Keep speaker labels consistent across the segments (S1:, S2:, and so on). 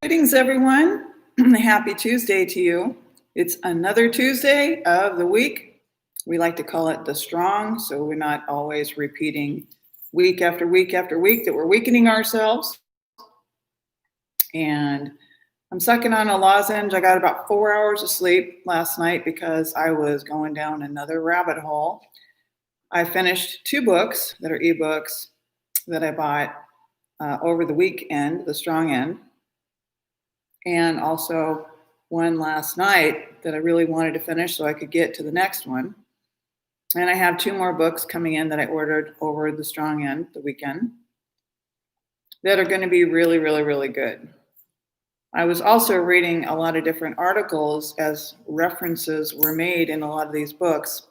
S1: Greetings, everyone. Happy Tuesday to you. It's another Tuesday of the week. We like to call it the strong, so we're not always repeating week after week after week that we're weakening ourselves. And I'm sucking on a lozenge. I got about 4 hours of sleep last night because I was going down another rabbit hole. I finished 2 books that are ebooks that I bought over the weekend, the strong end, and also one last night that I really wanted to finish so I could get to the next one. And I have 2 more books coming in that I ordered over the strong end, the weekend, that are going to be really, really, really good. I was also reading a lot of different articles as references were made in a lot of these books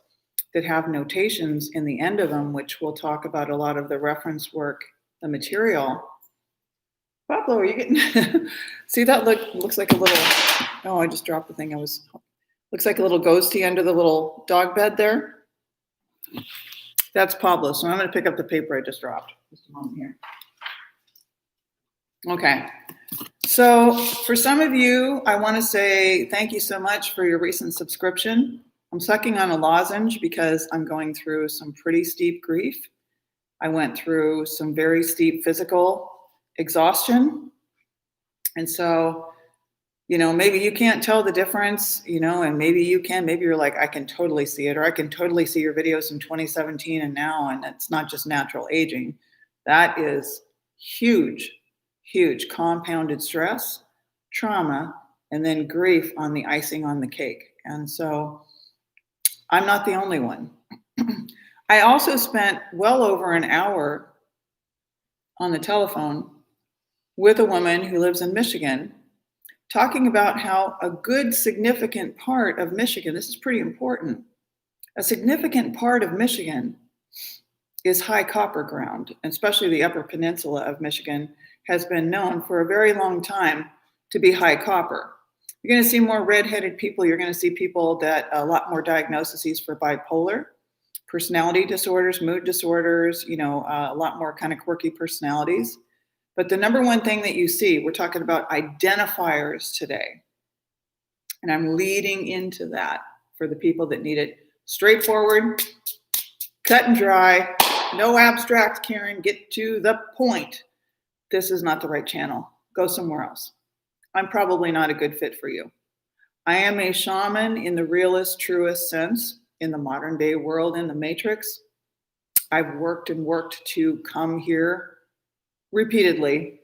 S1: that have notations in the end of them, which we'll talk about a lot of the reference work, the material. Pablo, are you getting? See that looks like a little. Oh, I just dropped the thing. Looks like a little ghosty under the little dog bed there. That's Pablo. So I'm going to pick up the paper I just dropped. Just a moment here. Okay. So for some of you, I want to say thank you so much for your recent subscription. I'm sucking on a lozenge because I'm going through some pretty steep grief. I went through some very steep physical exhaustion. And so, maybe you can't tell the difference, and maybe you can. Maybe you're like, I can totally see it, or I can totally see your videos from 2017 and now, and it's not just natural aging. That is huge, huge compounded stress, trauma, and then grief on the icing on the cake. And so I'm not the only one. I also spent well over an hour on the telephone with a woman who lives in Michigan, talking about how a good significant part of Michigan, this is pretty important, a significant part of Michigan is high copper ground, and especially the Upper Peninsula of Michigan has been known for a very long time to be high copper. You're going to see more redheaded people. You're going to see people that a lot more diagnoses for bipolar, personality disorders, mood disorders, a lot more kind of quirky personalities. But the number one thing that you see, we're talking about identifiers today. And I'm leading into that for the people that need it. Straightforward, cut and dry, no abstract, Karen, get to the point. This is not the right channel. Go somewhere else. I'm probably not a good fit for you. I am a shaman in the realest, truest sense in the modern day world in the matrix. I've worked and worked to come here repeatedly.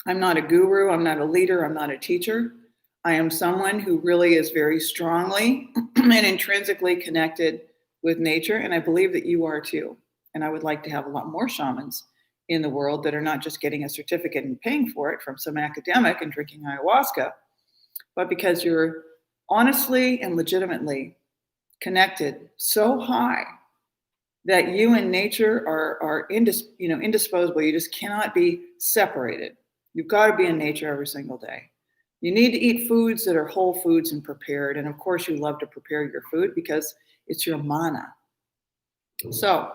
S1: I'm not a guru, I'm not a leader, I'm not a teacher. I am someone who really is very strongly and intrinsically connected with nature, and I believe that you are too. And I would like to have a lot more shamans in the world that are not just getting a certificate and paying for it from some academic and drinking ayahuasca, but because you're honestly and legitimately connected so high that you and nature are indisposable. You just cannot be separated. You've got to be in nature every single day. You need to eat foods that are whole foods and prepared. And of course, you love to prepare your food because it's your mana. So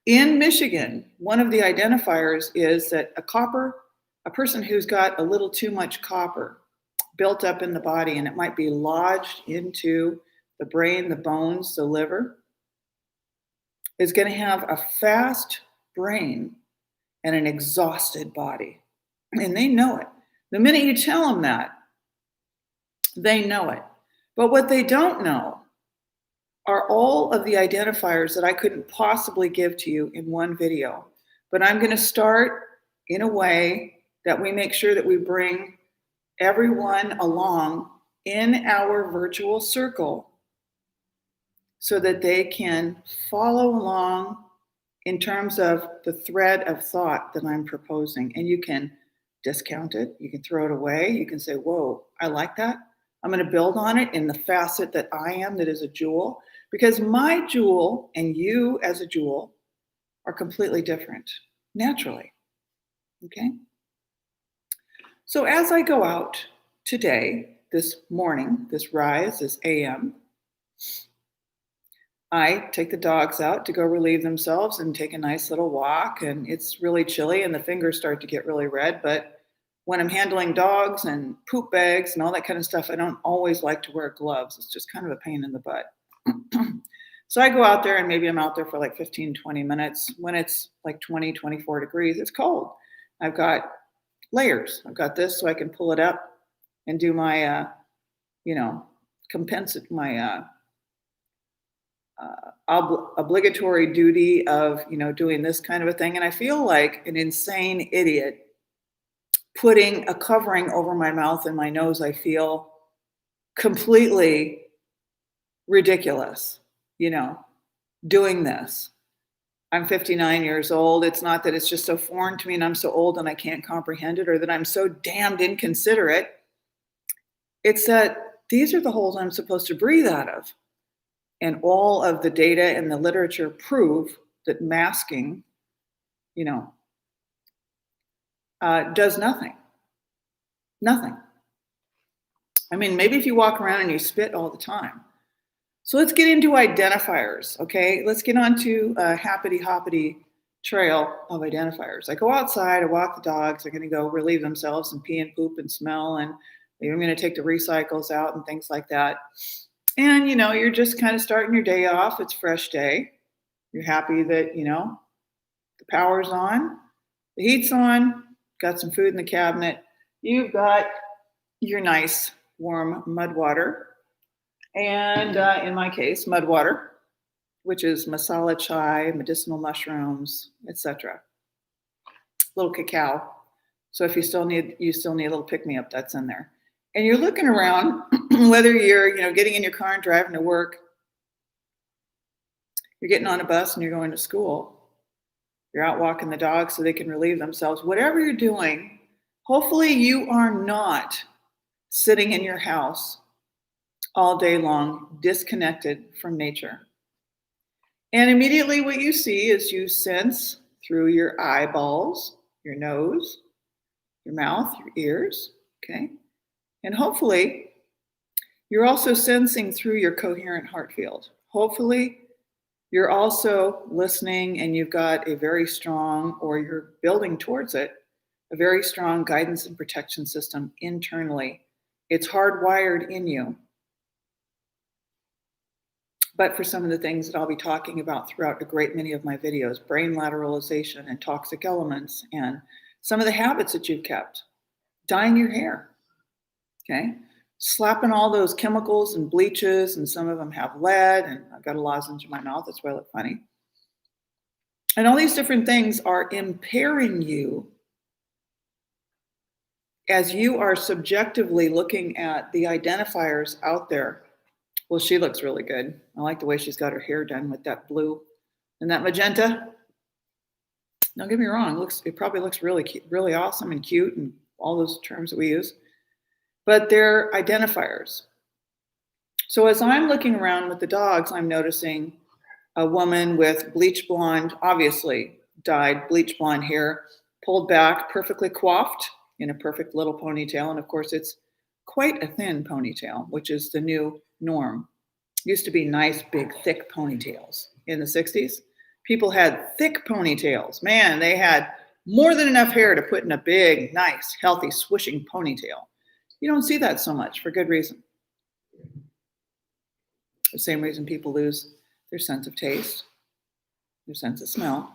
S1: in Michigan, one of the identifiers is that a person who's got a little too much copper built up in the body, and it might be lodged into the brain, the bones, the liver, is going to have a fast brain and an exhausted body. And they know it. The minute you tell them that, they know it. But what they don't know are all of the identifiers that I couldn't possibly give to you in one video. But I'm going to start in a way that we make sure that we bring everyone along in our virtual circle so that they can follow along in terms of the thread of thought that I'm proposing. And you can discount it, you can throw it away, you can say, whoa, I like that. I'm going to build on it in the facet that I am, that is a jewel, because my jewel and you as a jewel are completely different, naturally, okay? So as I go out today, this morning, this rise, this AM, I take the dogs out to go relieve themselves and take a nice little walk. And it's really chilly and the fingers start to get really red, but when I'm handling dogs and poop bags and all that kind of stuff, I don't always like to wear gloves. It's just kind of a pain in the butt. So I go out there and maybe I'm out there for like 15, 20 minutes. When it's like 20, 24 degrees, it's cold. I've got layers. I've got this so I can pull it up and do my, compensate my obligatory duty of, doing this kind of a thing. And I feel like an insane idiot putting a covering over my mouth and my nose. I feel completely ridiculous, doing this. I'm 59 years old. It's not that it's just so foreign to me and I'm so old and I can't comprehend it, or that I'm so damned inconsiderate. It's that these are the holes I'm supposed to breathe out of. And all of the data and the literature prove that masking, does nothing. Nothing. I mean, maybe if you walk around and you spit all the time. So let's get into identifiers, okay? Let's get onto a happity-hoppity trail of identifiers. I go outside, I walk the dogs, they're gonna go relieve themselves and pee and poop and smell, and I'm gonna take the recycles out and things like that. And, you're just kind of starting your day off. It's a fresh day. You're happy that, the power's on, the heat's on, got some food in the cabinet. You've got your nice warm mud water. And in my case, mud water, which is masala chai, medicinal mushrooms, etc. Little cacao. So if you still need a little pick-me-up, that's in there. And you're looking around, whether you're, getting in your car and driving to work, you're getting on a bus and you're going to school, you're out walking the dogs so they can relieve themselves. Whatever you're doing, hopefully you are not sitting in your house all day long, disconnected from nature. And immediately what you see is you sense through your eyeballs, your nose, your mouth, your ears, okay? And hopefully you're also sensing through your coherent heart field. Hopefully you're also listening and you've got a very strong, or you're building towards it, a very strong guidance and protection system internally. It's hardwired in you. But for some of the things that I'll be talking about throughout a great many of my videos, brain lateralization and toxic elements, and some of the habits that you've kept, dyeing your hair, okay? Slapping all those chemicals and bleaches, and some of them have lead, and I've got a lozenge in my mouth, that's why I look funny. And all these different things are impairing you as you are subjectively looking at the identifiers out there. Well, she looks really good. I like the way she's got her hair done with that blue and that magenta. Don't get me wrong, it probably looks really cute, really awesome and cute, and all those terms that we use. But they're identifiers. So as I'm looking around with the dogs, I'm noticing a woman with bleach blonde, obviously dyed bleach blonde hair, pulled back, perfectly coiffed in a perfect little ponytail. And of course, it's quite a thin ponytail, which is the new norm. Used to be nice, big, thick ponytails in the 60s. People had thick ponytails. Man, they had more than enough hair to put in a big, nice, healthy, swishing ponytail. You don't see that so much for good reason. The same reason people lose their sense of taste, their sense of smell.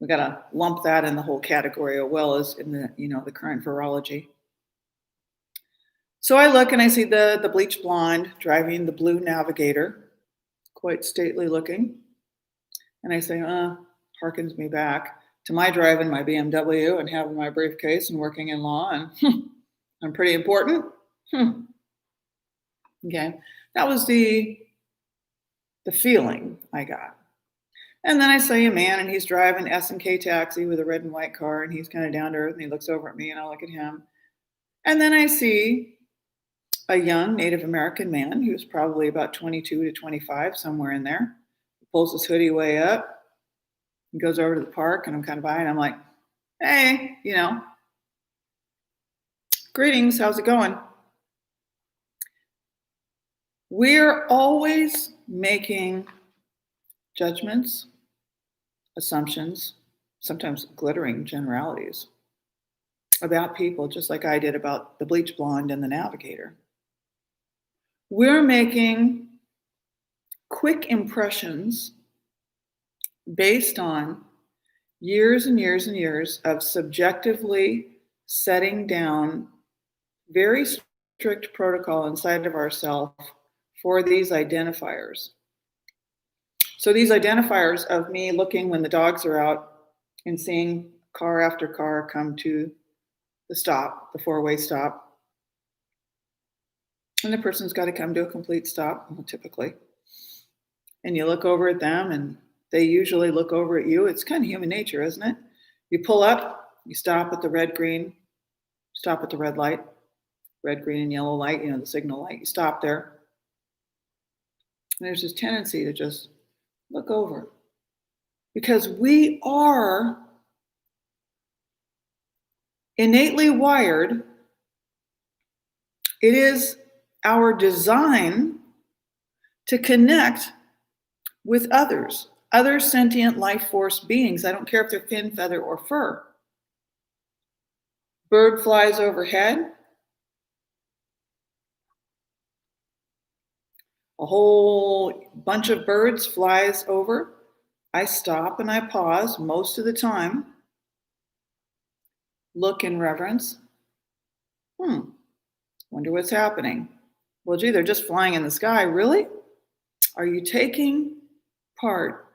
S1: We got to lump that in the whole category as well as in the, the current virology. So I look and I see the bleach blonde driving the blue Navigator, quite stately looking. And I say, harkens me back to my driving my BMW and having my briefcase and working in law, and I'm pretty important. Okay, that was the feeling I got. And then I see a man and he's driving S&K taxi with a red and white car, and he's kind of down to earth, and he looks over at me and I look at him. And then I see a young Native American man who's probably about 22 to 25, somewhere in there. He pulls his hoodie way up and goes over to the park, and I'm kind of by, and I'm like, hey, greetings, how's it going? We're always making judgments, assumptions, sometimes glittering generalities about people, just like I did about the bleach blonde and the navigator. We're making quick impressions based on years and years and years of subjectively setting down very strict protocol inside of ourselves for these identifiers. So these identifiers of me looking when the dogs are out and seeing car after car come to the stop, the four-way stop. And the person's got to come to a complete stop, typically. And you look over at them and they usually look over at you. It's kind of human nature, isn't it? You pull up, you stop at the red, green, stop at the red light, red, green, and yellow light, the signal light. You stop there. And there's this tendency to just look over. Because we are innately wired. It is our design to connect with others, other sentient life force beings. I don't care if they're fin, feather, or fur. Bird flies overhead. A whole bunch of birds flies over. I stop and I pause most of the time. Look in reverence. Wonder what's happening. Well, gee, they're just flying in the sky. Really? Are you taking part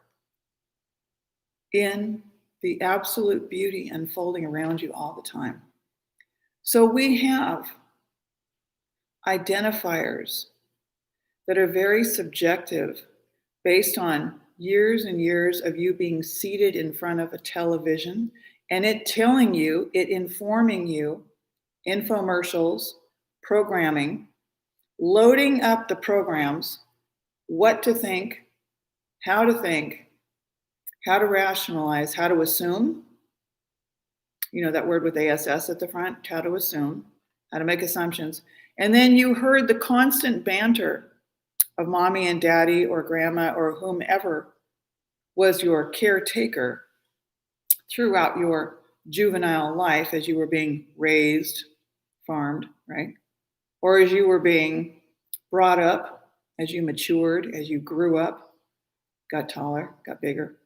S1: in the absolute beauty unfolding around you all the time? So we have identifiers that are very subjective based on years and years of you being seated in front of a television and it telling you, it informing you, infomercials, programming, loading up the programs, what to think, how to rationalize, how to assume, that word with ASS at the front, how to assume, how to make assumptions. And then you heard the constant banter of mommy and daddy or grandma or whomever was your caretaker throughout your juvenile life as you were being raised, farmed, right? Or as you were being brought up, as you matured, as you grew up, got taller, got bigger.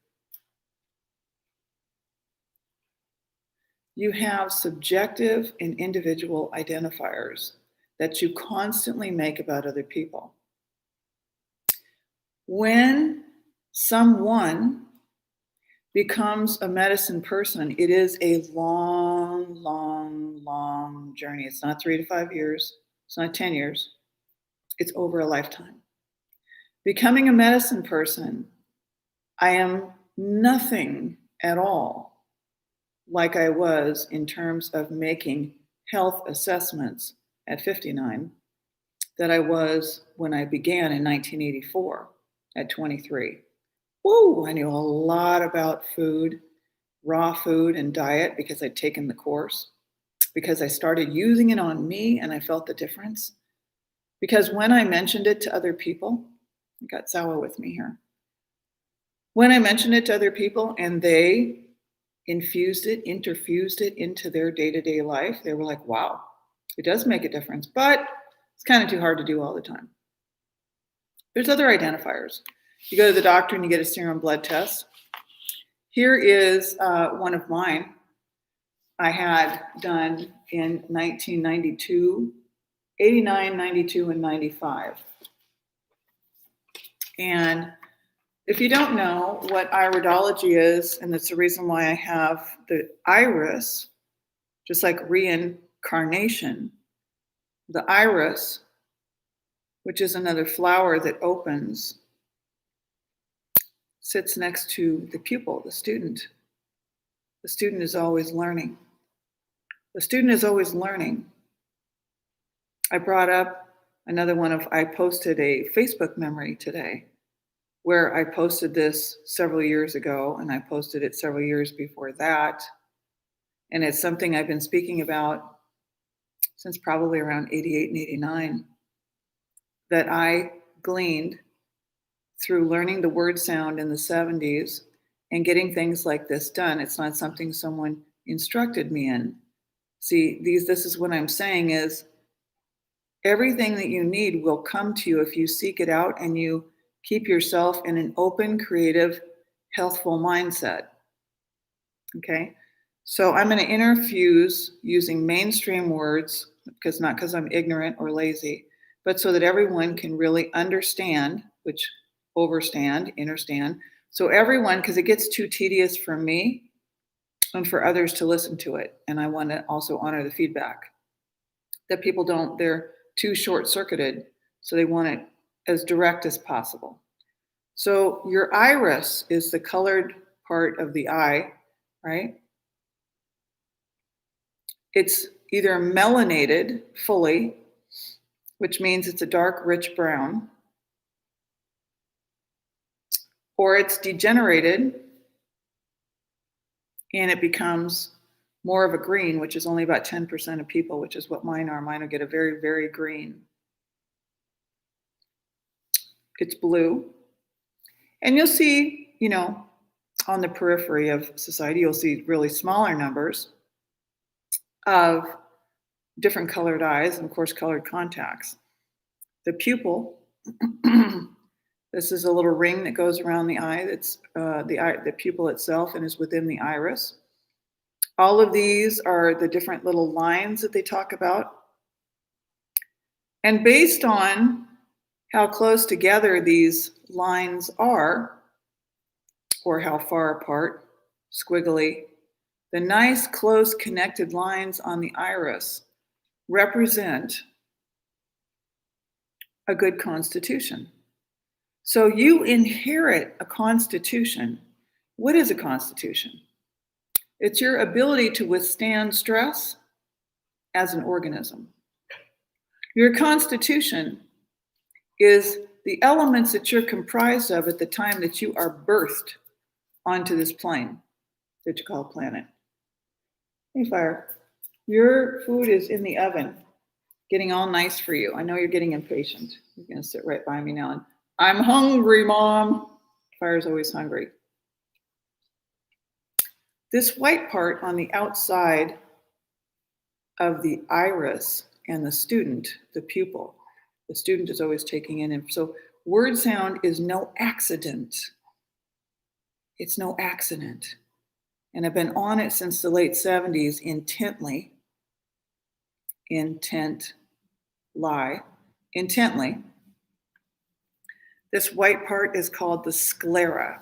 S1: You have subjective and individual identifiers that you constantly make about other people. When someone becomes a medicine person, it is a long, long, long journey. It's not 3 to 5 years. It's not 10 years. It's over a lifetime. Becoming a medicine person, I am nothing at all like I was in terms of making health assessments at 59 that I was when I began in 1984 at 23. Whoa, I knew a lot about food, raw food and diet because I'd taken the course, because I started using it on me and I felt the difference. Because when I mentioned it to other people, I got sour with me here. When I mentioned it to other people and they interfused it into their day-to-day life, they were like, wow, it does make a difference, but it's kind of too hard to do all the time. There's other identifiers. You go to the doctor and you get a serum blood test. Here is one of mine I had done in 1992, 89, 92, and 95. And if you don't know what iridology is, and that's the reason why I have the iris, just like reincarnation, the iris, which is another flower that opens, sits next to the pupil, the student. The student is always learning. The student is always learning. I brought up another one I posted a Facebook memory today where I posted this several years ago and I posted it several years before that. And it's something I've been speaking about since probably around 88 and 89 that I gleaned through learning the word sound in the 70s and getting things like this done. It's not something someone instructed me in. See, this is what I'm saying is everything that you need will come to you if you seek it out and you keep yourself in an open, creative, healthful mindset. Okay? So I'm going to interfuse using mainstream words, not because I'm ignorant or lazy, but so that everyone can really understand, which understand. So everyone, because it gets too tedious for me and for others to listen to it. And I want to also honor the feedback that people don't, they're too short-circuited. So they want it as direct as possible. So your iris is the colored part of the eye, right? It's either melanated fully, which means it's a dark, rich brown, or it's degenerated and it becomes more of a green, which is only about 10% of people, which is what mine are. Mine will get a very, very green. It's blue. And you'll see, on the periphery of society, you'll see really smaller numbers of different colored eyes and, of course, colored contacts. The pupil, this is a little ring that goes around the eye. That's the pupil itself and is within the iris. All of these are the different little lines that they talk about. And based on how close together these lines are, or how far apart, squiggly, the nice close connected lines on the iris represent a good constitution. So you inherit a constitution. What is a constitution? It's your ability to withstand stress as an organism. Your constitution is the elements that you're comprised of at the time that you are birthed onto this plane that you call planet. Hey, Fire, your food is in the oven, getting all nice for you. I know you're getting impatient. You're going to sit right by me now. And I'm hungry, Mom. Fire's always hungry. This white part on the outside of the iris and the student, the pupil, the student is always taking in. So word sound is no accident. It's no accident. And I've been on it since the late 70s intently. This white part is called the sclera.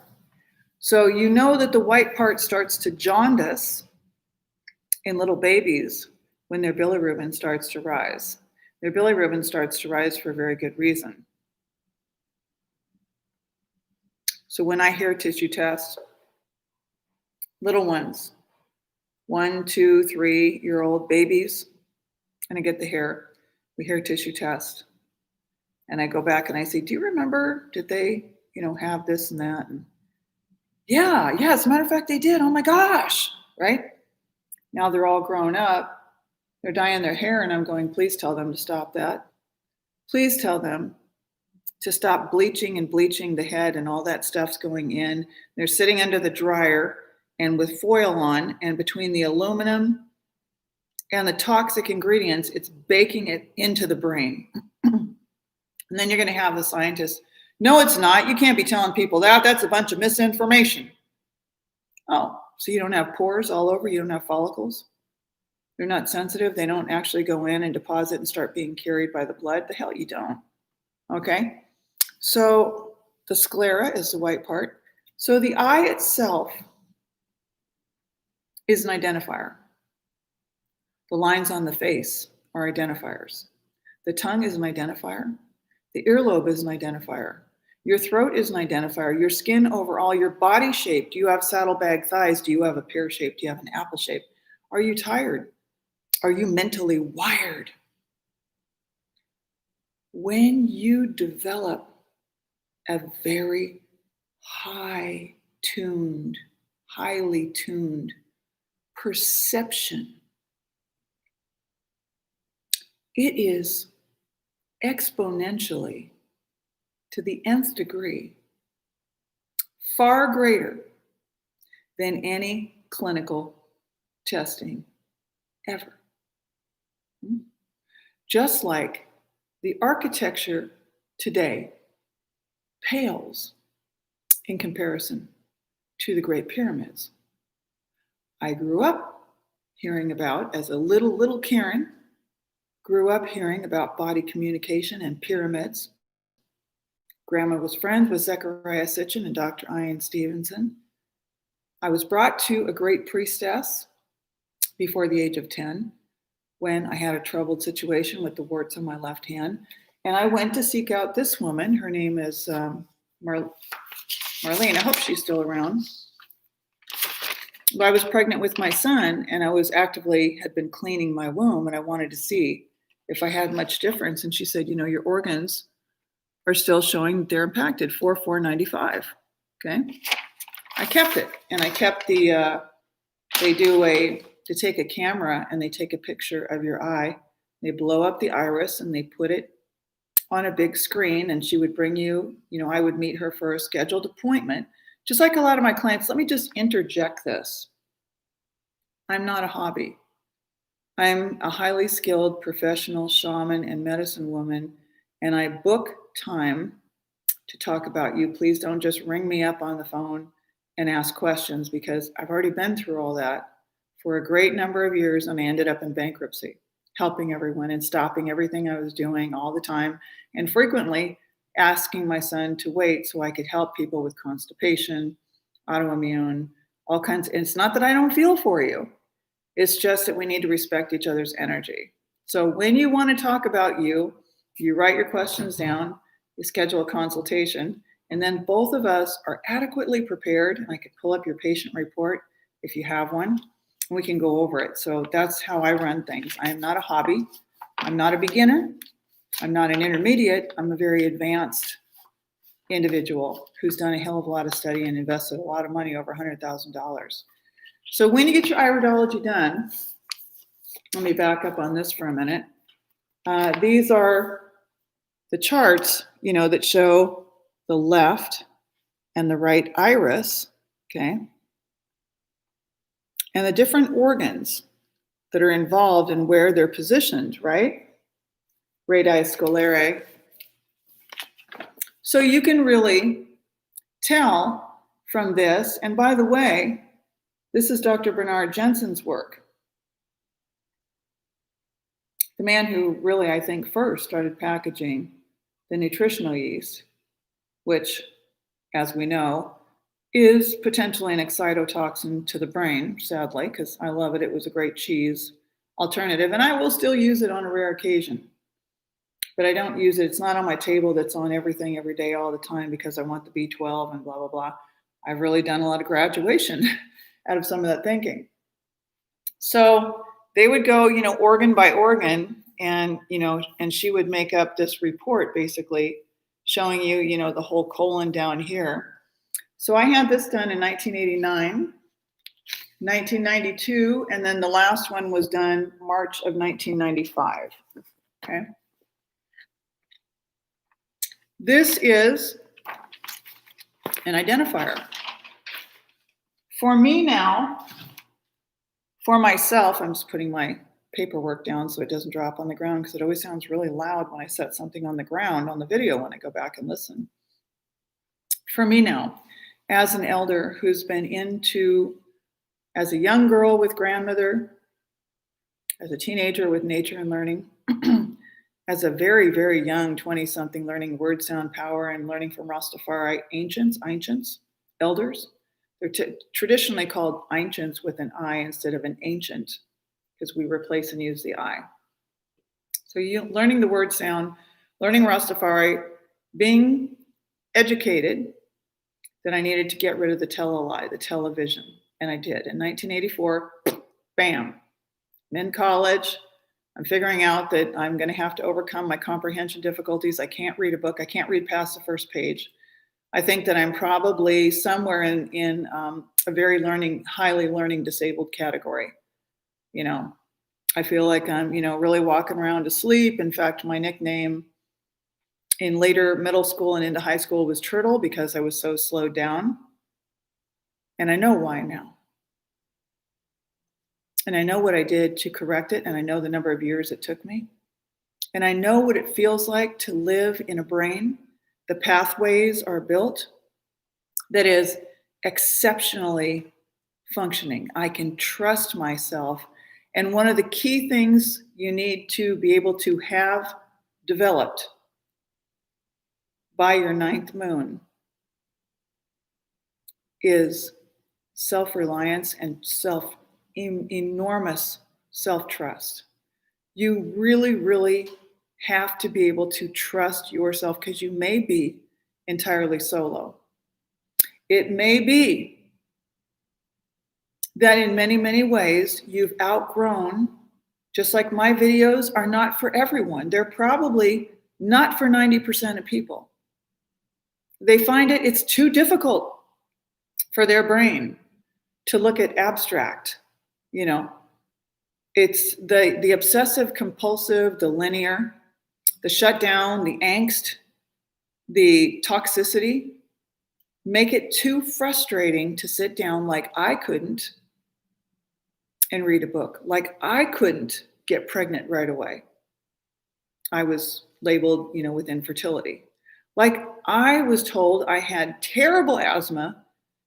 S1: So you know that the white part starts to jaundice in little babies when their bilirubin starts to rise. Their bilirubin starts to rise for a very good reason. So when I hair tissue test little ones, 1, 2, 3-year-old babies, and I get we hair tissue test. And I go back and I say, do you remember, did they, have this and that? And yeah, as a matter of fact, they did. Oh my gosh, right? Now they're all grown up. They're dyeing their hair and I'm going, please tell them to stop that. Please tell them to stop bleaching the head and all that stuff's going in. They're sitting under the dryer and with foil on, and between the aluminum and the toxic ingredients, it's baking it into the brain. And then you're going to have the scientists, no, it's not. You can't be telling people that. That's a bunch of misinformation. Oh, so you don't have pores all over? You don't have follicles? They're not sensitive? They don't actually go in and deposit and start being carried by the blood? The hell you don't. Okay? So the sclera is the white part. So the eye itself is an identifier. The lines on the face are identifiers. The tongue is an identifier. The earlobe is an identifier. Your throat is an identifier. Your skin overall, your body shape. Do you have saddlebag thighs? Do you have a pear shape? Do you have an apple shape? Are you tired? Are you mentally wired? When you develop a very highly tuned perception, it is exponentially, to the nth degree, far greater than any clinical testing ever. Just like the architecture today pales in comparison to the Great Pyramids. I grew up hearing about, as a little Karen, grew up hearing about body communication and pyramids. Grandma was friends with Zechariah Sitchin and Dr. Ian Stevenson. I was brought to a great priestess before the age of 10 when I had a troubled situation with the warts on my left hand. And I went to seek out this woman. Her name is Marlene. I hope she's still around. But I was pregnant with my son, and I had been cleaning my womb, and I wanted to see if I had much difference. And she said, your organs are still showing they're impacted, 4,495. Okay. I kept it, and I kept they take a camera and they take a picture of your eye. They blow up the iris and they put it on a big screen, and she would bring you, I would meet her for a scheduled appointment. Just like a lot of my clients, let me just interject this. I'm not a hobby. I'm a highly skilled professional shaman and medicine woman, and I book time to talk about you. Please don't just ring me up on the phone and ask questions, because I've already been through all that for a great number of years, and I ended up in bankruptcy, helping everyone and stopping everything I was doing all the time, and frequently asking my son to wait so I could help people with constipation, autoimmune, all kinds. And it's not that I don't feel for you. It's just that we need to respect each other's energy. So when you want to talk about you write your questions down, you schedule a consultation, and then both of us are adequately prepared. And I could pull up your patient report if you have one, and we can go over it. So that's how I run things. I am not a hobby. I'm not a beginner. I'm not an intermediate. I'm a very advanced individual who's done a hell of a lot of study and invested a lot of money, over $100,000. So when you get your iridology done, let me back up on this for a minute. These are the charts, that show the left and the right iris, okay? And the different organs that are involved and where they're positioned, right? Radii scalare. So you can really tell from this, and by the way, this is Dr. Bernard Jensen's work. The man who really, I think, first started packaging the nutritional yeast, which, as we know, is potentially an excitotoxin to the brain, sadly, because I love it. It was a great cheese alternative, and I will still use it on a rare occasion. But I don't use it. It's not on my table that's on everything every day all the time because I want the B12 and blah, blah, blah. I've really done a lot of graduation out of some of that thinking. So they would go, organ by organ, and, and she would make up this report basically showing you, the whole colon down here. So I had this done in 1989, 1992, and then the last one was done March of 1995, okay? This is an identifier. For me now, for myself, I'm just putting my paperwork down so it doesn't drop on the ground, because it always sounds really loud when I set something on the ground on the video when I go back and listen. For me now, as an elder who's been as a young girl with grandmother, as a teenager with nature and learning, as a very, very young 20-something learning word, sound, power, and learning from Rastafari ancients, elders. They're traditionally called ancients with an I instead of an ancient, because we replace and use the I. So learning the word sound, learning Rastafari, being educated that I needed to get rid of the tele-lie, the television. And I did. In 1984, bam, I'm in college. I'm figuring out that I'm going to have to overcome my comprehension difficulties. I can't read a book. I can't read past the first page. I think that I'm probably somewhere in a very highly learning disabled category. I feel like I'm, really walking around asleep. In fact, my nickname in later middle school and into high school was Turtle, because I was so slowed down. And I know why now. And I know what I did to correct it, and I know the number of years it took me. And I know what it feels like to live in a brain. The pathways are built that is exceptionally functioning. I can trust myself. And one of the key things you need to be able to have developed by your 9th moon is self-reliance and enormous self-trust. You really, really have to be able to trust yourself because you may be entirely solo. It may be that in many, many ways you've outgrown, just like my videos are not for everyone. They're probably not for 90% of people. They find it's too difficult for their brain to look at abstract, It's the obsessive compulsive, the linear, the shutdown, the angst, the toxicity make it too frustrating to sit down like I couldn't and read a book. Like I couldn't get pregnant right away. I was labeled, with infertility. Like I was told I had terrible asthma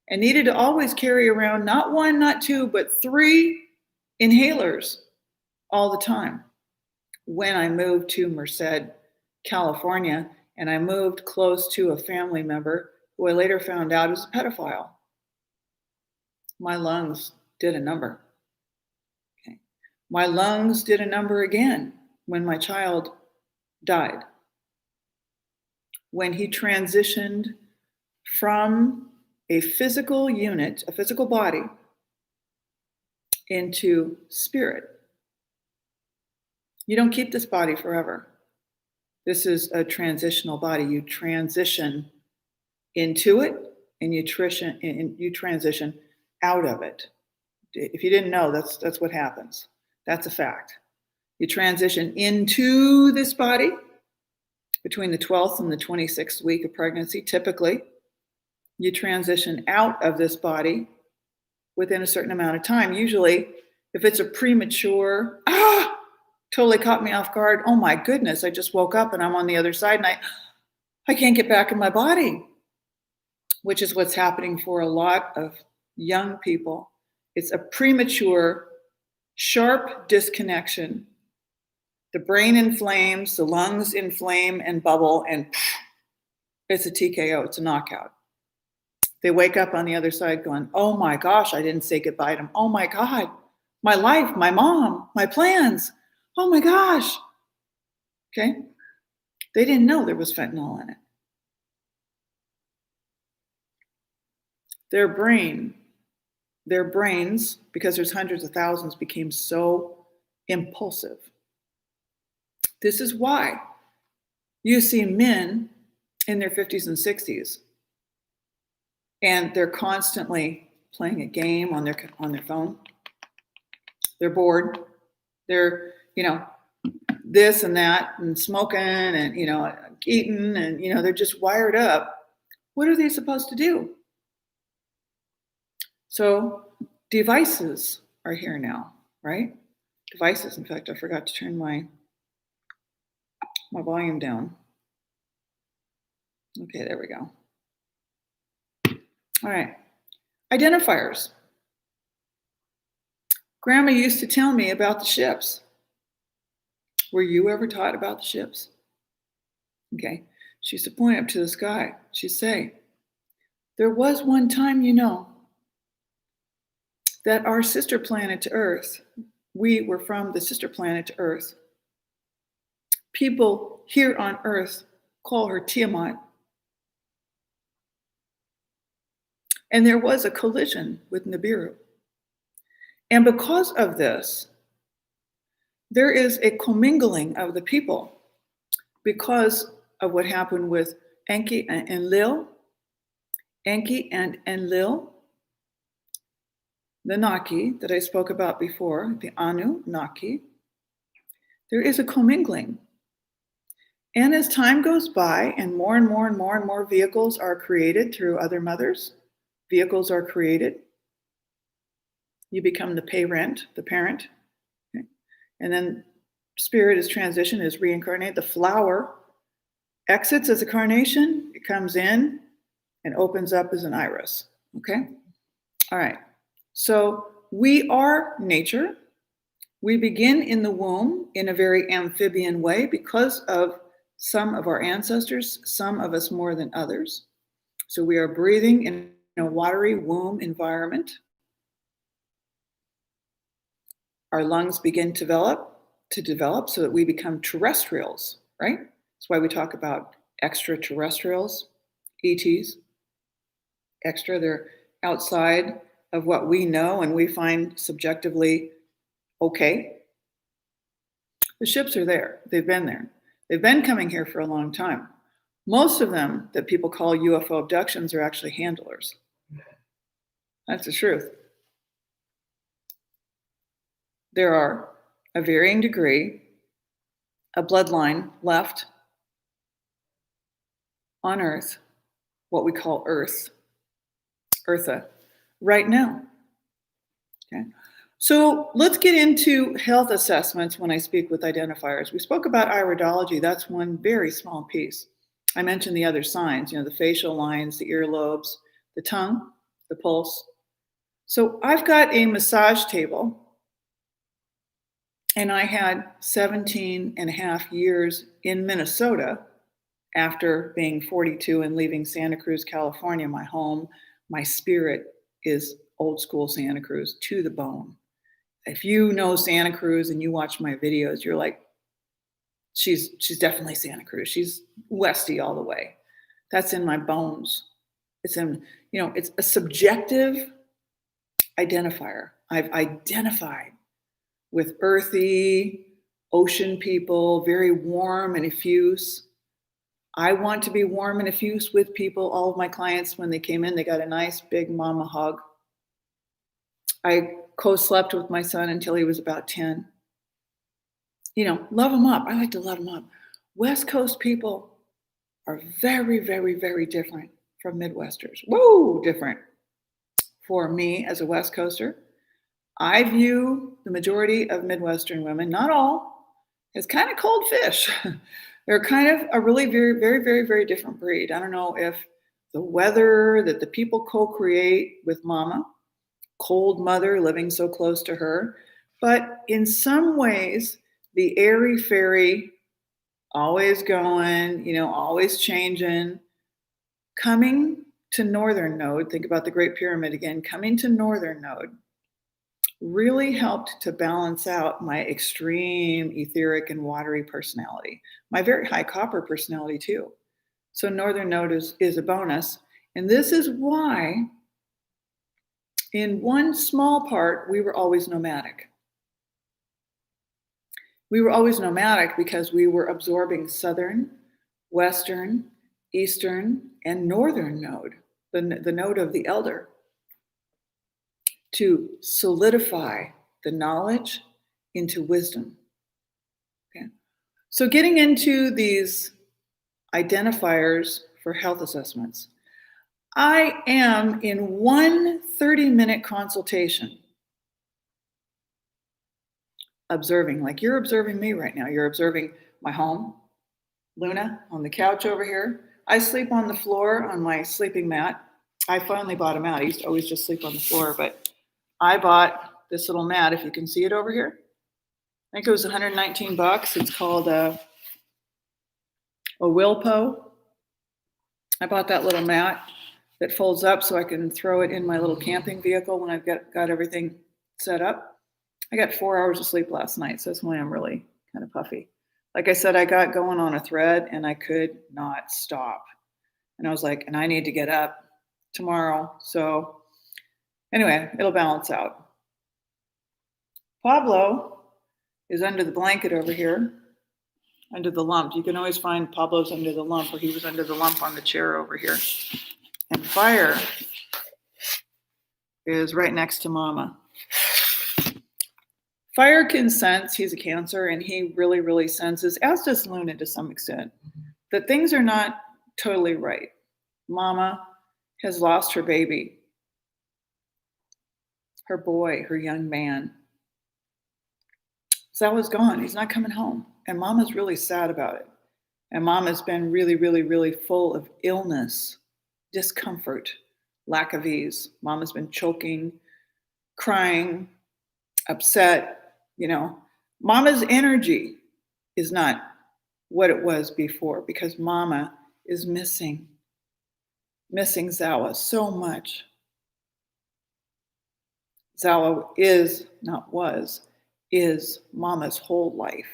S1: and needed to always carry around not 1, not 2, but 3 inhalers all the time. When I moved to Merced, California, and I moved close to a family member who I later found out was a pedophile, my lungs did a number. Okay. My lungs did a number again when my child died. When he transitioned from a physical unit, a physical body, into spirit. You don't keep this body forever. This is a transitional body. You transition into it and you transition out of it. If you didn't know, that's what happens. That's a fact. You transition into this body between the 12th and the 26th week of pregnancy, typically. You transition out of this body within a certain amount of time. Usually, if it's a premature, totally caught me off guard. Oh my goodness, I just woke up and I'm on the other side and I can't get back in my body, which is what's happening for a lot of young people. It's a premature, sharp disconnection. The brain inflames, the lungs inflame and bubble, and it's a TKO, it's a knockout. They wake up on the other side going, oh my gosh, I didn't say goodbye to him. Oh my God, my life, my mom, my plans. Oh my gosh. Okay. They didn't know there was fentanyl in it. Their brains, because there's hundreds of thousands, became so impulsive. This is why you see men in their 50s and 60s, and they're constantly playing a game on their phone. They're bored. They're, this and that and smoking and, eating and, they're just wired up. What are they supposed to do? So devices are here now, right? Devices. In fact, I forgot to turn my volume down. Okay, there we go. All right. Identifiers. Grandma used to tell me about the ships. Were you ever taught about the ships? Okay. She used to point up to the sky. She'd say, there was one time, that our sister planet to Earth, we were from the sister planet to Earth. People here on Earth call her Tiamat. And there was a collision with Nibiru. And because of this, there is a commingling of the people because of what happened with Enki and Enlil. Enki and Enlil, the Naki that I spoke about before, the Anunnaki, there is a commingling. And as time goes by and more and more and more and more vehicles are created through other mothers, vehicles are created, You become the parent. Okay? And then spirit is transition, is reincarnate. The flower exits as a carnation. It comes in and opens up as an iris. Okay? All right. So we are nature. We begin in the womb in a very amphibian way because of some of our ancestors, some of us more than others. So we are breathing in a watery womb environment. Our lungs begin to develop so that we become terrestrials, right? That's why we talk about extraterrestrials, ETs. Extra, they're outside of what we know and we find subjectively okay. The ships are there. They've been there. They've been coming here for a long time. Most of them that people call UFO abductions are actually handlers. That's the truth. There are a varying degree, a bloodline left on Earth, what we call Eartha, right now. Okay. So let's get into health assessments when I speak with identifiers. We spoke about iridology. That's one very small piece. I mentioned the other signs, the facial lines, the earlobes, the tongue, the pulse. So I've got a massage table, and I had 17 and a half years in Minnesota after being 42 and leaving Santa Cruz, California, my home. My spirit is old school Santa Cruz to the bone. If you know Santa Cruz and you watch my videos, you're like, she's definitely Santa Cruz. She's Westie all the way. That's in my bones. It's in, it's a subjective identifier. I've identified with earthy, ocean people, very warm and effuse. I want to be warm and effuse with people. All of my clients, when they came in, they got a nice big mama hug. I co-slept with my son until he was about 10. Love them up. I like to love them up. West Coast people are very, very, very different from Midwesters. Whoa, different. For me as a West Coaster, I view the majority of Midwestern women, not all, as kind of cold fish. They're kind of a really very, very, very, very different breed. I don't know if the weather that the people co-create with mama, cold mother living so close to her, but in some ways, the airy fairy, always going, always changing, coming to Northern Node, think about the Great Pyramid again, coming to Northern Node really helped to balance out my extreme etheric and watery personality, my very high copper personality too. So Northern Node is a bonus. And this is why, in one small part, we were always nomadic. We were always nomadic because we were absorbing Southern, Western, Eastern, and Northern Node, the node of the elder, to solidify the knowledge into wisdom. Okay. So getting into these identifiers for health assessments, I am in one 30-minute consultation observing, like you're observing me right now. You're observing my home, Luna on the couch over here. I sleep on the floor on my sleeping mat. I finally bought a mat. I used to always just sleep on the floor, but I bought this little mat, if you can see it over here. I think it was $119. It's called a Wilpo. I bought that little mat that folds up so I can throw it in my little camping vehicle when I've got everything set up. I got 4 hours of sleep last night, so that's why I'm really kind of puffy. Like I said, I got going on a thread and I could not stop. And I was like, and I need to get up tomorrow. So anyway, it'll balance out. Pablo is under the blanket over here, under the lump. You can always find Pablo's under the lump, or he was under the lump on the chair over here. And Fire is right next to Mama. Fire can sense, he's a Cancer, and he really, really senses, as does Luna to some extent, that things are not totally right. Mama has lost her baby. her boy, her young man. Zawa's gone. He's not coming home. And Mama's really sad about it. And Mama's been really, really, really full of illness, discomfort, lack of ease. Mama's been choking, crying, upset. Mama's energy is not what it was before because Mama is missing Zawa so much. Zawa is Mama's whole life.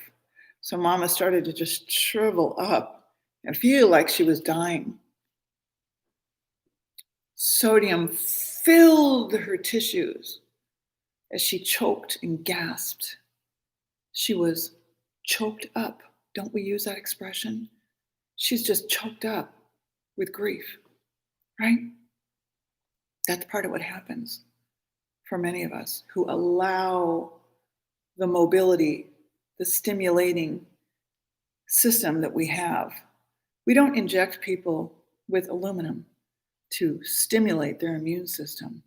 S1: So Mama started to just shrivel up and feel like she was dying. Sodium filled her tissues as she choked and gasped. She was choked up. Don't we use that expression? She's just choked up with grief, right? That's part of what happens for many of us who allow the mobility, the stimulating system that we have. We don't inject people with aluminum to stimulate their immune system.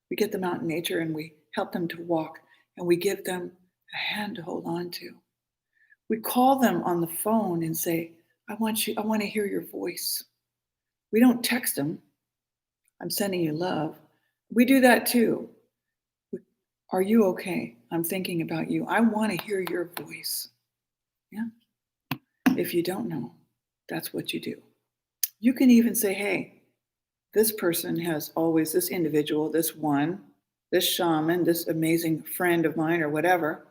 S1: We get them out in nature and we help them to walk and we give them a hand to hold on to. We call them on the phone and say, I want to hear your voice. We don't text them, I'm sending you love. We do that too. Are you okay? I'm thinking about you. I want to hear your voice. Yeah. If you don't know, that's what you do. You can even say, hey, this person has always, this individual, this shaman, this amazing friend of mine or whatever.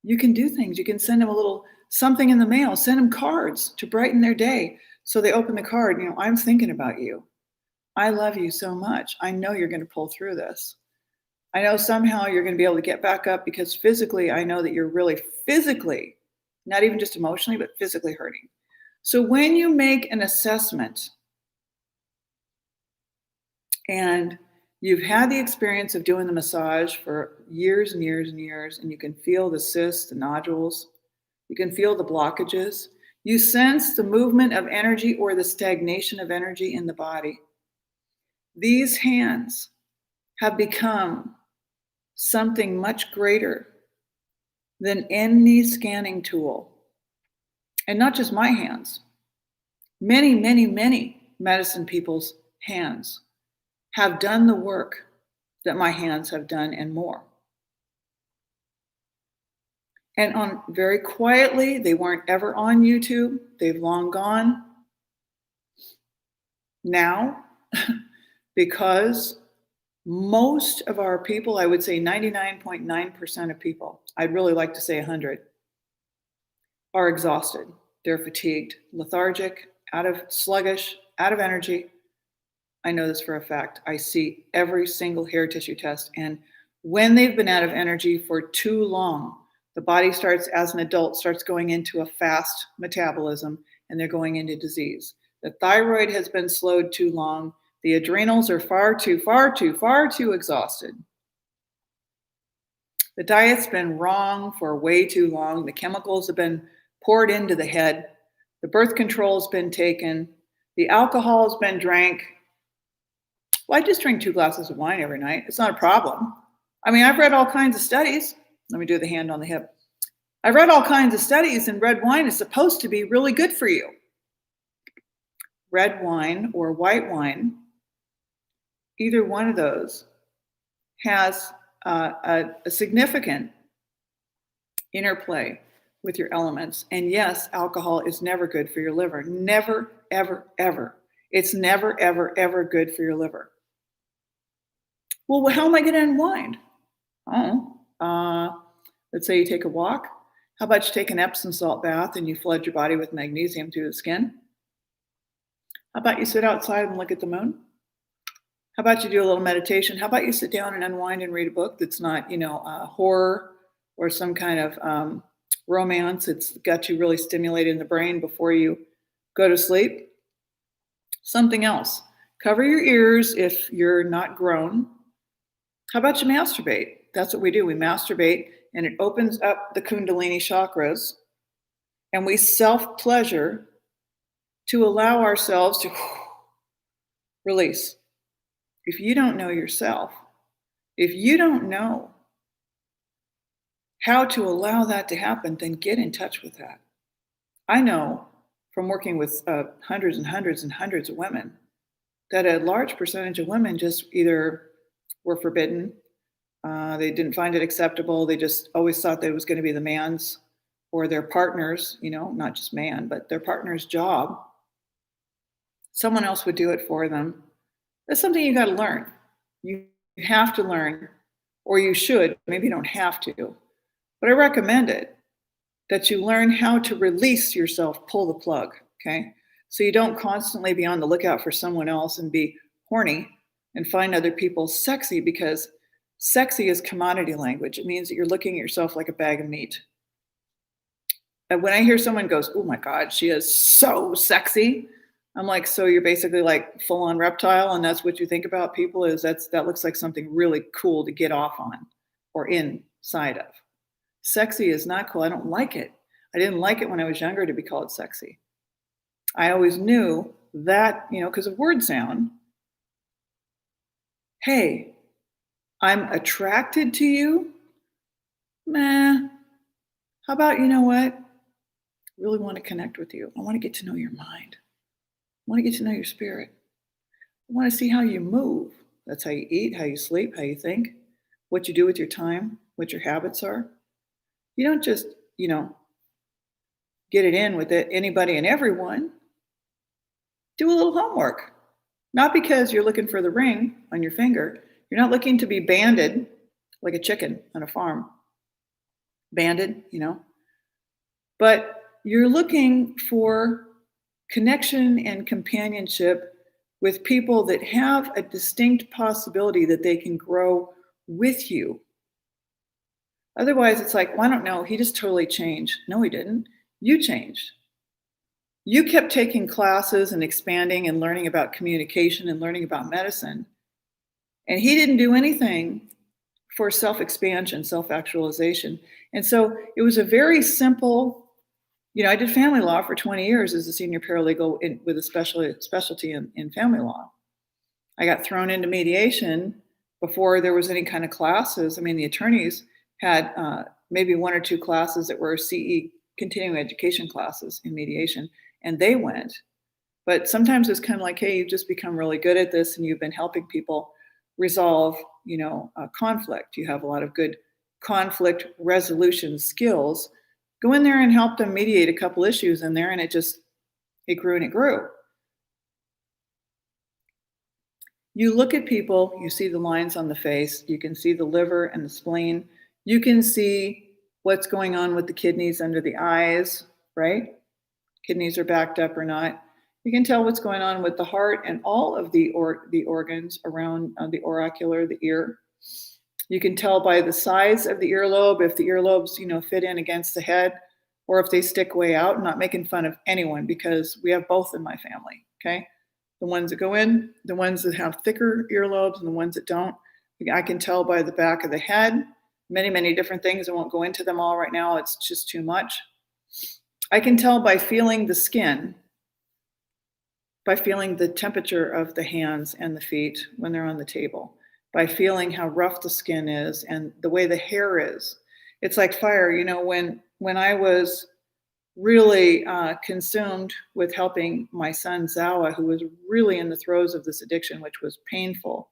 S1: You can do things. You can send them a little something in the mail, send them cards to brighten their day. So they open the card, I'm thinking about you. I love you so much. I know you're going to pull through this. I know somehow you're going to be able to get back up because physically, I know that you're really physically, not even just emotionally, but physically hurting. So when you make an assessment and you've had the experience of doing the massage for years and years and years, and you can feel the cysts, the nodules, you can feel the blockages, you sense the movement of energy or the stagnation of energy in the body. These hands have become something much greater than any scanning tool. And not just my hands. Many, many, many medicine people's hands have done the work that my hands have done and more. And on very quietly, they weren't ever on YouTube. They've long gone. Now, because most of our people, I would say 99.9% of people, I'd really like to say 100, are exhausted. They're fatigued, lethargic, sluggish, out of energy. I know this for a fact. I see every single hair tissue test. And when they've been out of energy for too long, the body starts, as an adult, starts going into a fast metabolism and they're going into disease. The thyroid has been slowed too long. The adrenals are far too exhausted. The diet's been wrong for way too long. The chemicals have been poured into the head. The birth control's been taken. The alcohol has been drank. Well, I just drink 2 glasses of wine every night. It's not a problem. I mean, I've read all kinds of studies. Let me do the hand on the hip. I've read all kinds of studies, and red wine is supposed to be really good for you. Red wine or white wine, either one of those has a significant interplay with your elements. And yes, alcohol is never good for your liver. Never, ever, ever. It's never, ever, ever good for your liver. Well, how am I going to unwind? Let's say you take a walk. How about you take an Epsom salt bath and you flood your body with magnesium through the skin? How about you sit outside and look at the moon? How about you do a little meditation? How about you sit down and unwind and read a book that's not, horror or some kind of romance. It's got you really stimulated in the brain before you go to sleep. Something else. Cover your ears if you're not grown. How about you masturbate? That's what we do. We masturbate and it opens up the Kundalini chakras and we self-pleasure to allow ourselves to release. If you don't know yourself, If you don't know how to allow that to happen, then get in touch with that. I know from working with hundreds and hundreds and hundreds of women that a large percentage of women just either were forbidden, they didn't find it acceptable, they just always thought that it was going to be the man's or their partner's, not just man, but their partner's job. Someone else would do it for them. That's something you got to learn. You have to learn, or you should. Maybe you don't have to, but I recommend it, that you learn how to release yourself, pull the plug, okay? So you don't constantly be on the lookout for someone else and be horny and find other people sexy, because sexy is commodity language. It means that you're looking at yourself like a bag of meat. And when I hear someone goes, oh my God, she is so sexy, I'm like, so you're basically like full on reptile, and that's what you think about people, is that looks like something really cool to get off on or inside of. Sexy is not cool. I don't like it. I didn't like it when I was younger to be called sexy. I always knew that, because of word sound. Hey, I'm attracted to you. Meh. How about, you know what? I really want to connect with you. I want to get to know your mind. I want to get to know your spirit. I want to see how you move. That's how you eat, how you sleep, how you think, what you do with your time, what your habits are. You don't just, get it in with anybody and everyone. Do a little homework. Not because you're looking for the ring on your finger. You're not looking to be banded like a chicken on a farm. Banded, But you're looking for connection and companionship with people that have a distinct possibility that they can grow with you. Otherwise, it's like, well, I don't know, he just totally changed. No, he didn't. You changed. You kept taking classes and expanding and learning about communication and learning about medicine. And he didn't do anything for self-expansion, self-actualization. And so it was a very simple, I did family law for 20 years as a senior paralegal with a specialty in family law. I got thrown into mediation before there was any kind of classes. I mean, the attorneys had maybe one or two classes that were CE, continuing education classes in mediation, and they went. But sometimes it's kind of like, hey, you've just become really good at this and you've been helping people resolve, conflict. You have a lot of good conflict resolution skills. Go in there and help them mediate a couple issues in there, and it grew and it grew. You look at people, you see the lines on the face, you can see the liver and the spleen, you can see what's going on with the kidneys under the eyes, right? Kidneys are backed up or not. You can tell what's going on with the heart and all of the organs around the auricular, the ear. You can tell by the size of the earlobe if the earlobes, fit in against the head, or if they stick way out. I'm not making fun of anyone because we have both in my family, okay? The ones that go in, the ones that have thicker earlobes, and the ones that don't. I can tell by the back of the head, many, many different things. I won't go into them all right now. It's just too much. I can tell by feeling the skin, by feeling the temperature of the hands and the feet when they're on the table, by feeling how rough the skin is and the way the hair is. It's like fire. When I was really consumed with helping my son Zawa, who was really in the throes of this addiction, which was painful,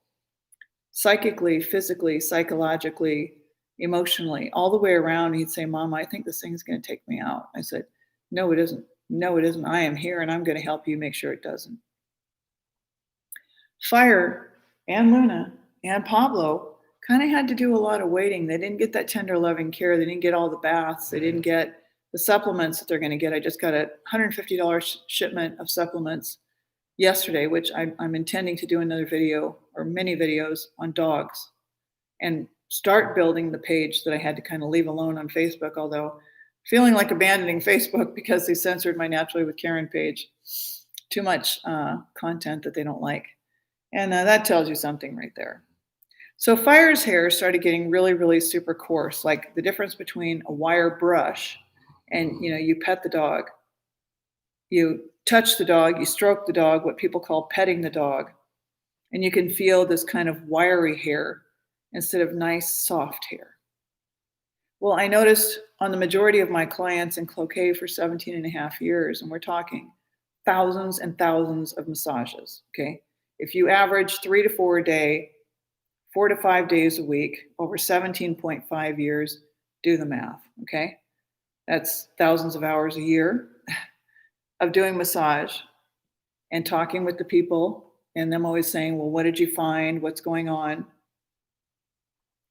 S1: psychically, physically, psychologically, emotionally, all the way around. He'd say, Mom, I think this thing's going to take me out. I said, no, it isn't. No, it isn't. I am here and I'm going to help you make sure it doesn't. Fire and Luna and Pablo kind of had to do a lot of waiting. They didn't get that tender, loving care. They didn't get all the baths. They didn't get the supplements that they're going to get. I just got a $150 shipment of supplements yesterday, which I'm intending to do another video or many videos on dogs and start building the page that I had to kind of leave alone on Facebook, although feeling like abandoning Facebook because they censored my Naturally with Karen page. Too much content that they don't like. And that tells you something right there. So Fire's hair started getting really, really super coarse, like the difference between a wire brush and, you pet the dog, you touch the dog, you stroke the dog, what people call petting the dog, and you can feel this kind of wiry hair. instead of nice, soft hair. Well, I noticed on the majority of my clients in Cloquet for 17 and a half years, and we're talking thousands and thousands of massages, okay? If you average 3 to 4 a day, 4 to 5 days a week, over 17.5 years, do the math, okay? That's thousands of hours a year of doing massage and talking with the people and them always saying, well, what did you find? What's going on?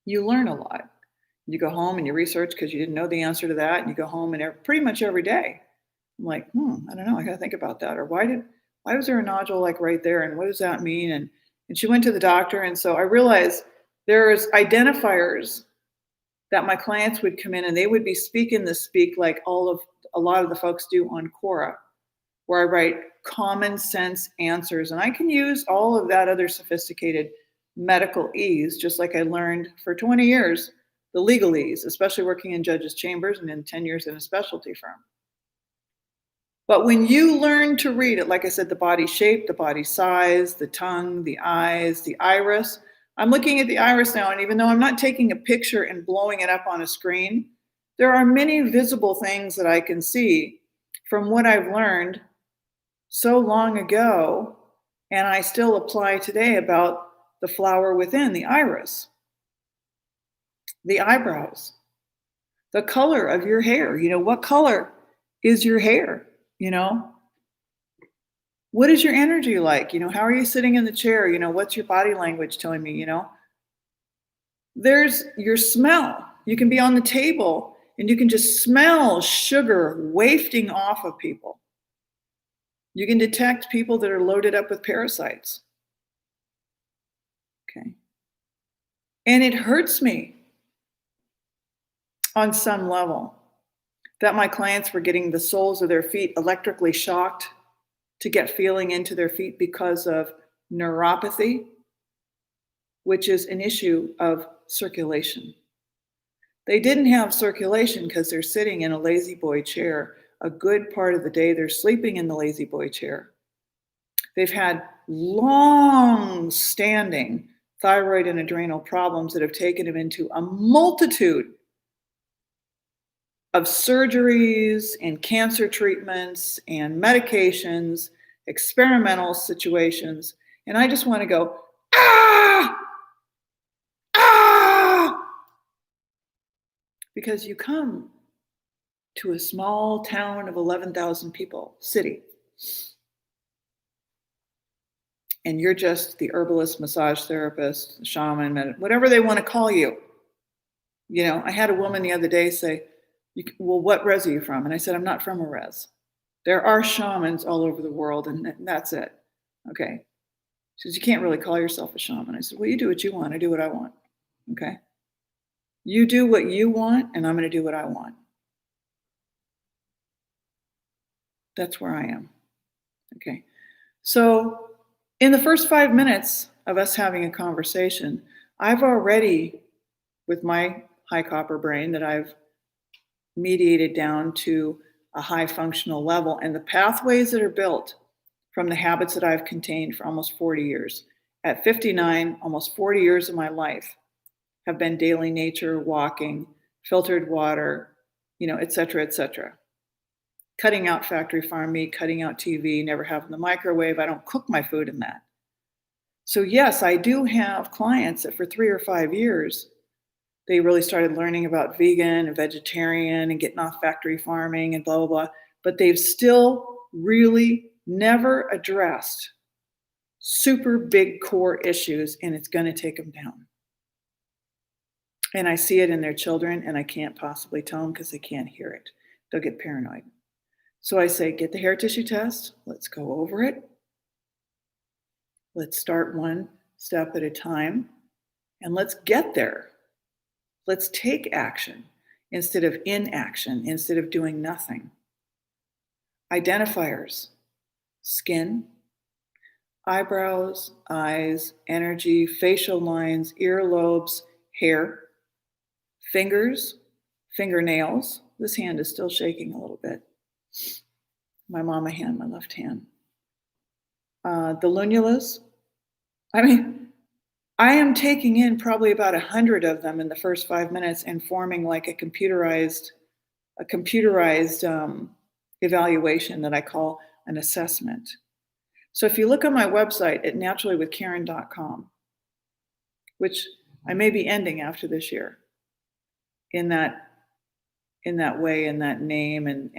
S1: You learn a lot. You go home and you research because you didn't know the answer to that. And you go home and pretty much every day, I'm like, I don't know. I got to think about that. Or why was there a nodule like right there? And what does that mean? And she went to the doctor. And so I realized there's identifiers that my clients would come in and they would be speaking this speak like a lot of the folks do on Quora, where I write common sense answers. And I can use all of that other sophisticated medical ease, just like I learned for 20 years, the legalese, especially working in judges' chambers and in 10 years in a specialty firm. But when you learn to read it, like I said, the body shape, the body size, the tongue, the eyes, the iris. I'm looking at the iris now, and even though I'm not taking a picture and blowing it up on a screen, there are many visible things that I can see from what I've learned so long ago, and I still apply today about the flower within, the iris, the eyebrows, the color of your hair. What color is your hair? What is your energy like? How are you sitting in the chair? What's your body language telling me? There's your smell. You can be on the table and you can just smell sugar wafting off of people. You can detect people that are loaded up with parasites. Okay. And it hurts me on some level that my clients were getting the soles of their feet electrically shocked to get feeling into their feet because of neuropathy, which is an issue of circulation. They didn't have circulation because they're sitting in a lazy boy chair. A good part of the day, they're sleeping in the lazy boy chair. They've had long-standing thyroid and adrenal problems that have taken them into a multitude of surgeries and cancer treatments and medications, experimental situations. And I just want to go, ah! Ah! Because you come to a small town of 11,000 people, city, and you're just the herbalist, massage therapist, shaman, whatever they want to call you. I had a woman the other day say, well, what res are you from? And I said, I'm not from a res. There are shamans all over the world, and that's it. Okay. She says, you can't really call yourself a shaman. I said, well, you do what you want. I do what I want. Okay. You do what you want, and I'm going to do what I want. That's where I am. Okay. So in the first 5 minutes of us having a conversation, I've already, with my high copper brain that I've mediated down to a high functional level, and the pathways that are built from the habits that I've contained for almost 40 years. At 59, almost 40 years of my life have been daily nature, walking, filtered water, et cetera, et cetera. Cutting out factory farm meat, cutting out TV, never having the microwave. I don't cook my food in that. So yes, I do have clients that for 3 or 5 years, they really started learning about vegan and vegetarian and getting off factory farming and blah, blah, blah. But they've still really never addressed super big core issues, and it's going to take them down. And I see it in their children, and I can't possibly tell them because they can't hear it. They'll get paranoid. So I say, get the hair tissue test. Let's go over it. Let's start one step at a time, and let's get there. Let's take action instead of inaction, instead of doing nothing. Identifiers: skin, eyebrows, eyes, energy, facial lines, earlobes, hair, fingers, fingernails. This hand is still shaking a little bit. My mama hand, my left hand. The lunulas. I am taking in probably about 100 of them in the first 5 minutes and forming like a computerized evaluation that I call an assessment. So if you look on my website at naturallywithkaren.com, which I may be ending after this year in that way, in that name, and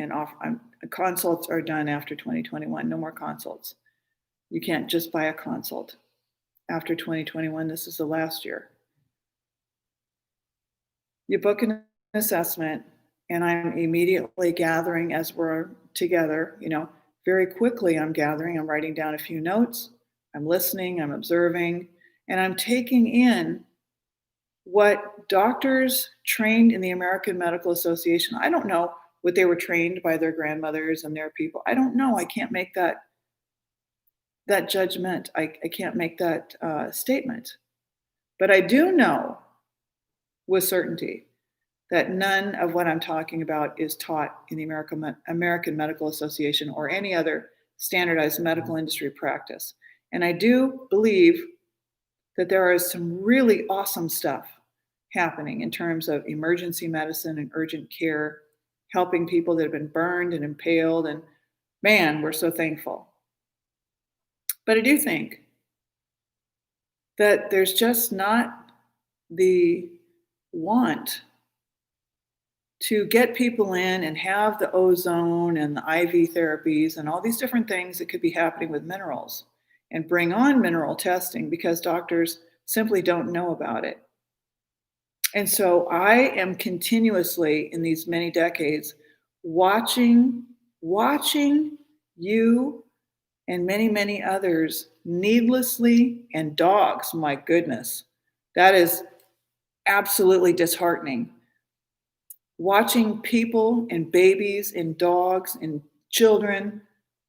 S1: consults are done after 2021. No more consults. You can't just buy a consult after 2021. This is the last year. You book an assessment, and I'm immediately gathering as we're together. Very quickly I'm gathering. I'm writing down a few notes. I'm listening. I'm observing, and I'm taking in what doctors trained in the American Medical Association. I don't know what they were trained by their grandmothers and their people. I don't know. I can't make that judgment. I can't make that statement. But I do know with certainty that none of what I'm talking about is taught in the American Medical Association or any other standardized medical industry practice. And I do believe that there is some really awesome stuff happening in terms of emergency medicine and urgent care, helping people that have been burned and impaled. And man, we're so thankful. But I do think that there's just not the want to get people in and have the ozone and the IV therapies and all these different things that could be happening with minerals and bring on mineral testing because doctors simply don't know about it. And so I am continuously in these many decades watching you and many, many others needlessly, and dogs, my goodness, that is absolutely disheartening. Watching people and babies and dogs and children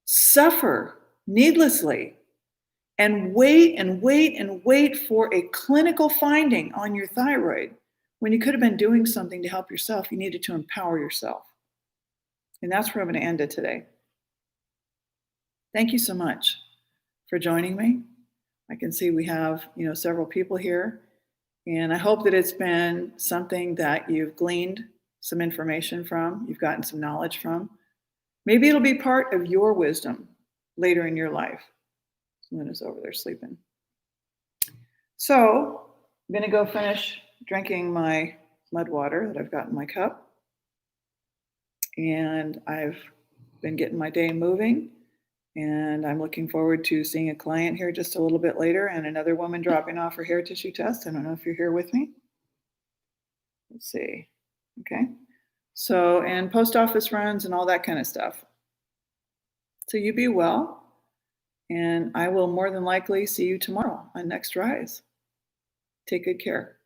S1: suffer needlessly and wait for a clinical finding on your thyroid when you could have been doing something to help yourself. You needed to empower yourself. And that's where I'm going to end it today. Thank you so much for joining me. I can see we have, several people here, and I hope that it's been something that you've gleaned some information from, you've gotten some knowledge from. Maybe it'll be part of your wisdom later in your life. Luna's over there sleeping. So I'm going to go finish drinking my mud water that I've got in my cup. And I've been getting my day moving. And I'm looking forward to seeing a client here just a little bit later and another woman dropping off her hair tissue test. I don't know if you're here with me. Let's see. Okay. So, and post office runs and all that kind of stuff. So you be well. And I will more than likely see you tomorrow on Next Rise. Take good care.